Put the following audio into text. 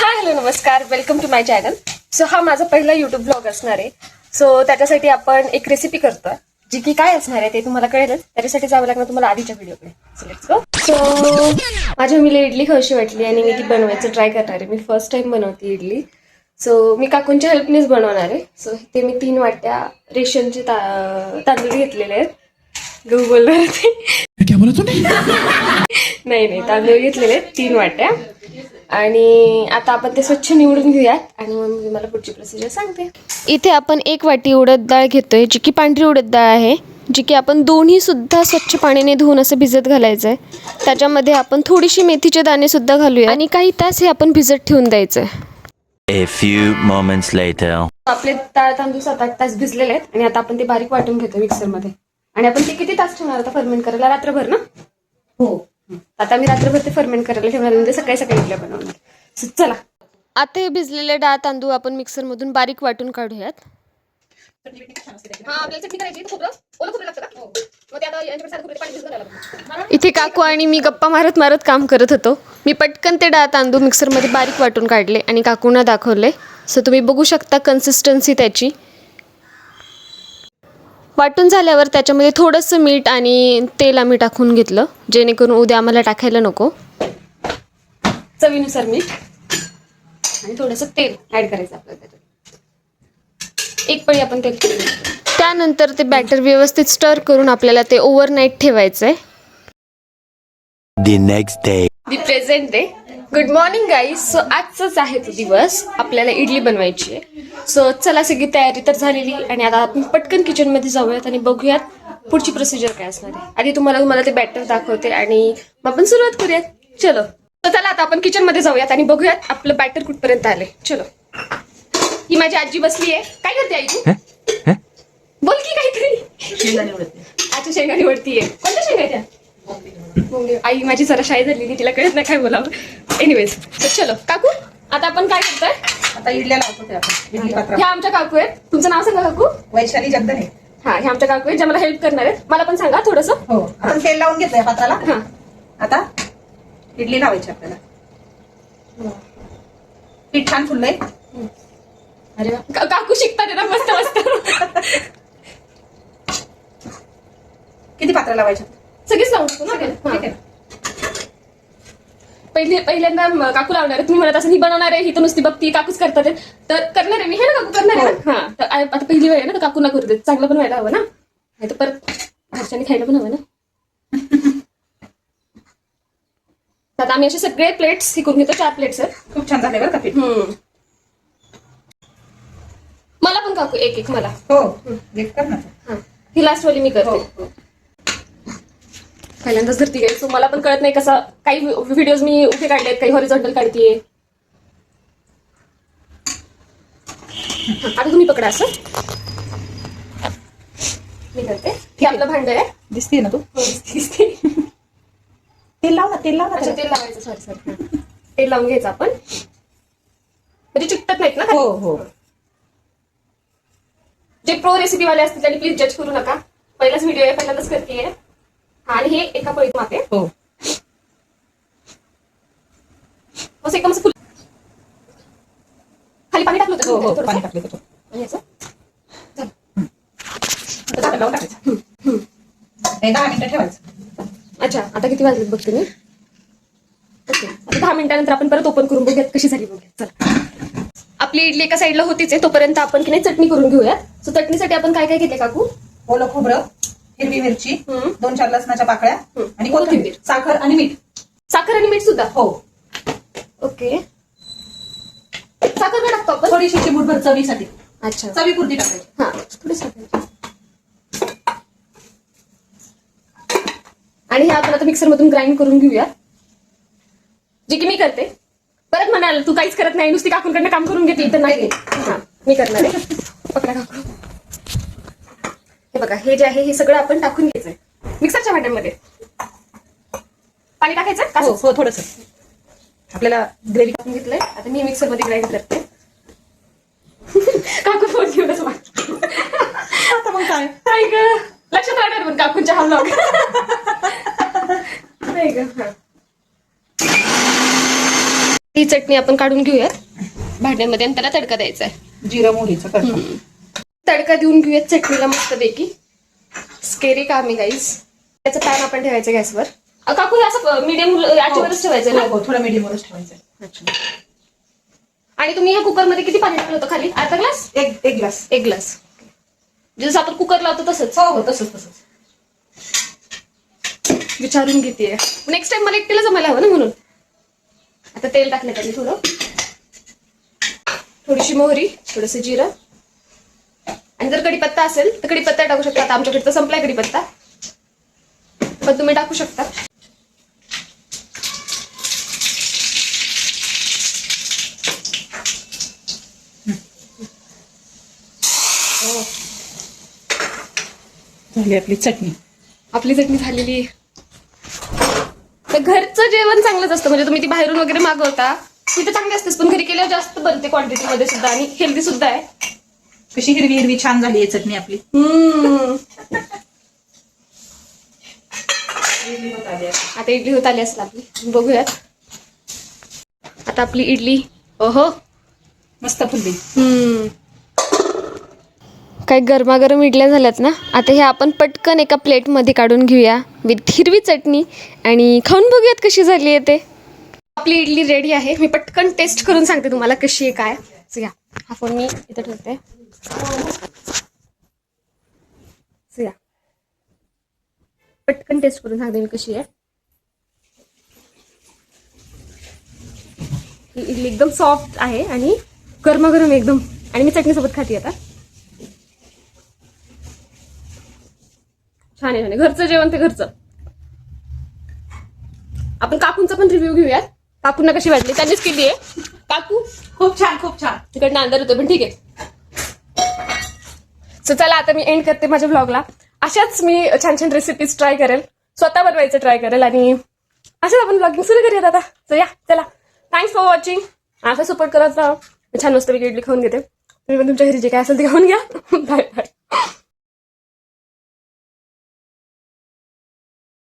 हाय hello नमस्कार, welcome to my channel. So हा माझा पहिला युट्यूब ब्लॉग असणार आहे. सो त्याच्यासाठी आपण एक रेसिपी करतोय, जी की काय असणार आहे ते तुम्हाला कळेलच. त्याच्यासाठी जावं लागणार तुम्हाला आधीच्या व्हिडिओकडे. सो माझ्या मम्मीला इडली खाऊशी वाटली आणि मी ती बनवायचं ट्राय करणार आहे. मी फर्स्ट टाइम बनवते इडली. सो मी काकूंच्या हेल्पनेच बनवणार आहे. सो ते मी 3 वाट्या रेशनचे तांदूळ घेतलेले आहेत. गहू बोलणार ते क्या बोला तूने? नाही तांदूळ घेतलेले आहेत 3 वाट्या. आणि आता आपण ते स्वच्छ निवडून घेऊयात आणि मग मी मला पुढची प्रोसिजर सांगते. इथे आपण 1 वाटी उडद डाळ घेतोय, जी की पांढरी उडद डाळ आहे, जी की आपण दोन्ही सुद्धा स्वच्छ पाण्याने धुवून असं भिजत घालायचं आहे. त्याच्यामध्ये आपण थोडीशी मेथीचे दाणे सुद्धा घालूया आणि काही तास हे आपण भिजत ठेवून द्यायचं आहे. A few moments later. आपले डाळ तांदूळ 7-8 तास भिजलेले आहेत आणि आता आपण ते बारीक वाटून घेतो मिक्सरमध्ये. आणि आपण ते किती तास ठेवणार आता फर्मेंट करायला? रात्रभर ना? हो. आता मी रात्रभर ते फर्मेंट करायला ठेवणार, म्हणजे सकाळी सकाळी इडल्या बनवणार. सो चला, आता हे भिजलेले डाळ तांदूळ आपण मिक्सरमधून बारीक वाटून काढूयात. इथे काकू आणि मी गप्पा मारत मारत काम करत होतो. मी पटकन ते डाळ तांदूळ मिक्सरमध्ये बारीक वाटून काढले आणि काकूंना दाखवले. सो तुम्ही बघू शकता कन्सिस्टन्सी त्याची. वाटून झाल्यावर त्याच्यामध्ये थोडंसं मीठ आणि तेल आम्ही टाकून घेतलं, जेणेकरून उद्या आम्हाला टाकायला नको. चवीनुसार मीठ आणि थोडंसं तेल ऍड करायचं आपल्याला त्याच्यात. 1 पळी आपण तेल टाकून त्यानंतर ते बॅटर व्यवस्थित स्टर करून आपल्याला ते ओव्हरनाईट ठेवायचं आहे. The next day. The present day. Good morning guys. So आजचाच आहे तो दिवस, आपल्याला इडली बनवायची आहे. सो चला, सगळी तयारी तर झालेली आणि आता आपण पटकन किचनमध्ये जाऊयात आणि बघूयात पुढची प्रोसिजर काय असणार आहे. आधी तुम्हाला ते बॅटर दाखवते आणि मग आपण सुरुवात करूयात. चलो, तर चला आता आपण किचनमध्ये जाऊयात आणि बघूयात आपलं बॅटर कुठपर्यंत आले. चलो. ही माझी आजी बसली आहे. काय करते आई तू? बोल की काहीतरी. शेंगदाणे उडते. आजी शेंगा निवडतीये. कोणत्या शेंगा त्या? आई माझी जरा शाळेत झालेली, तिला कळत नाही काय बोलावं. एनिवेज, तर चलो काकू, आता आपण काय करतोय? आता इडल्या लावतो ते आपण इडली पात्रात. ह्या आमच्या काकू आहेत. तुमचं नाव सांगा काकू. वैशाली जगदने. हा, ह्या आमच्या काकू आहेत ज्या मला हेल्प करणार आहेत. मला पण सांगा थोडंसं. हो, आपण तेल लावून घेतोय पात्राला. हा, आता इडली लावायची आपल्याला. पीठ छान फुललंय. अरे वा, काकू शिकतात ना मस्त मस्त. किती पात्र लावायची? सगळीच लावून टाकू ना? ठीक आहे. पहिल्यांदा काकू लावणार आहे. तुम्ही म्हणत असं ही बनवणार आहे, ही तर नुसती बघती, काकूच करतात आहे. तर करणार आहे मी, हे ना काकू करणार आहे ना? हा, तर आता पहिली वेळ आहे ना, तर काकूंना करू देत. चांगलं पण व्हायला हवं ना, नाही तर परत घरच्यांनी खायला पण हवं ना. आता आम्ही असे सगळे प्लेट्स हे करून घेतो. 4 प्लेट्स आहेत. खूप छान झाले बरं का पीठ. मला पण काकू एक मला. हो, देख कर ना. हा, ही लास्ट वाली मी करते. हो. पहिल्यांदाच धरती गेली, सो मला पण कळत नाही कसं. काही व्हिडिओज मी उभे काढलेत, काही हॉरिझॉन्टल काढतीये. आता तुम्ही पकडा असं. मी करते. हे आपलं भांड आहे. दिसतीये ना तू? दिसते. तेल लाव ना, तेल लाव अच्छा, ना. तेल लावायचं. सॉरी. तेल लावून घ्यायचं आपण, म्हणजे चिकटत नाहीत ना. हो हो. जे प्रो रेसिपी वाले असतील त्यांनी प्लीज जज करू नका. पहिलाच व्हिडिओ आहे, पहिल्यांदाच करतेय. आणि हे एका पळीत मापे. हो. बस एकदम असं फुल. खाली पाणी टाकलं हो हो, होतं पाणी टाकले त्याच्यात. आणि असं आता लावून टाकायचं. 10 मिनिटं ठेवायचं. अच्छा, आता किती वाजलेत बघते मी. ओके, आता 10 मिनिटानंतर आपण परत ओपन करून बघूयात कशी झाली बघूयात. चला, आपली इडली एका साईडला होतीच आहे, तोपर्यंत आपण की नाही चटणी करून घेऊयात. सो चटणीसाठी आपण काय काय घेतले काकू? ओलं खोबरं, हिरवी मिरची, 2-4 लसणाच्या पाकळ्या आणि कोथिंबीर, साखर आणि मीठ. साखर आणि मीठ सुद्धा? हो. ओके, साखर काय टाकतो आपण? थोडीशी चिमूटभर चवीसाठी. अच्छा, चवीपुरती टाकायची. हा, थोडी साखर. आणि हे आपण आता मिक्सर मधून ग्राइंड करून घेऊया, जे की मी करते. परत म्हणाल तू काहीच करत नाही, नुसती काकूंकडनं काम करून घेते. तर नाही, हा मी करणार आहे. पकडा काकू. हे बघा, हे जे आहे हे सगळं आपण टाकून घ्यायचंय मिक्सरच्या भांड्यामध्ये. पाणी टाकायचं का? हो हो, थोडंसं. आपल्याला ग्रेव्ही टाकून घेतलंय. आता मी मिक्सर मध्ये ग्राइंड करते. काकू फोन घेऊनच मागते. आता मग काय लक्षात राहणार पण काकूंच्या हा ब्लॉग. नाही ग. ही चटणी आपण काढून घेऊयात भांड्यामध्ये आणि त्याला तडका द्यायचा आहे. जिरं मोहरीचं तडका. तडका देऊन घेऊयात चटणीला मस्तपैकी. स्केरी काम आहे गाईस. त्याचं पॅन आपण ठेवायचं गॅसवर. काकू हे असं मीडियम याच्यावरच ठेवायचं ना? हो, थोडं मीडियमवरच ठेवायचं. अच्छा. आणि तुम्ही ह्या कुकरमध्ये किती पाणी टाकलं होतं खाली? अर्धा ग्लास? एक ग्लास. 1 ग्लास. जसं आपण कुकर लावतो तसंच. हो तसंच. विचारून घेते. नेक्स्ट टाइम मला एकटीला जमायला हवं ना म्हणून. आता तेल टाकलं त्याने थोडं. थोडीशी मोहरी, थोडंसं जिरं आणि जर कढीपत्ता असेल तर कढीपत्ता टाकू शकता. आता आमच्याकडे तर संपलाय कढीपत्ता, पण तुम्ही टाकू शकता. झाली आपली चटणी. आपली चटणी झालेली आहे. तर घरचं जेवण चांगलंच असतं. म्हणजे तुम्ही ती बाहेरून वगैरे मागवता तिथे चांगली असतेच, पण घरी केल्यावर जास्त बनते क्वांटिटीमध्ये सुद्धा आणि हेल्दी सुद्धा आहे. कशी हिरवी छान झाली आहे चटणी आपली. आता इडली होत आली असेल आपली. बघूयात आता आपली इडली. ओहो मस्त फुलली. काही गरमागरम इडल्या झाल्यात ना. आता हे आपण पटकन एका प्लेटमध्ये काढून घेऊया विथ हिरवी चटणी आणि खाऊन बघूयात कशी झाली आहे ते. आपली इडली रेडी आहे. मी पटकन टेस्ट करून सांगते तुम्हाला कशी आहे काय. घ्या हा फोन मी इथं ठेवते. घ्या पटकन टेस्ट करून सांगते मी कशी आहे. ही इडली एकदम सॉफ्ट आहे आणि गरमागरम एकदम. आणि मी चटणीसोबत खाते आता. छान आहे. घरचं जेवण ते घरचं. आपण काकूंचा पण रिव्ह्यू घेऊयात. काकूंना कशी वाटली? त्यांनीच केली आहे. काकू खूप छान. तिकडनं अंदर होतं पण ठीक आहे. सो चला आता मी एंड करते माझ्या ब्लॉगला. अशाच मी छान रेसिपीज ट्राय करेल, स्वतः बनवायचं ट्राय करेल आणि अशाच आपण ब्लॉगिंग सुरू करूयात आता. सो या चला, थँक्स फॉर वॉचिंग. असं सपोर्ट करत राहा. छान मस्त इडली खाऊन घेते. तुम्ही पण तुमच्या घरी जे काय असेल ते खाऊन घ्या. Bye bye.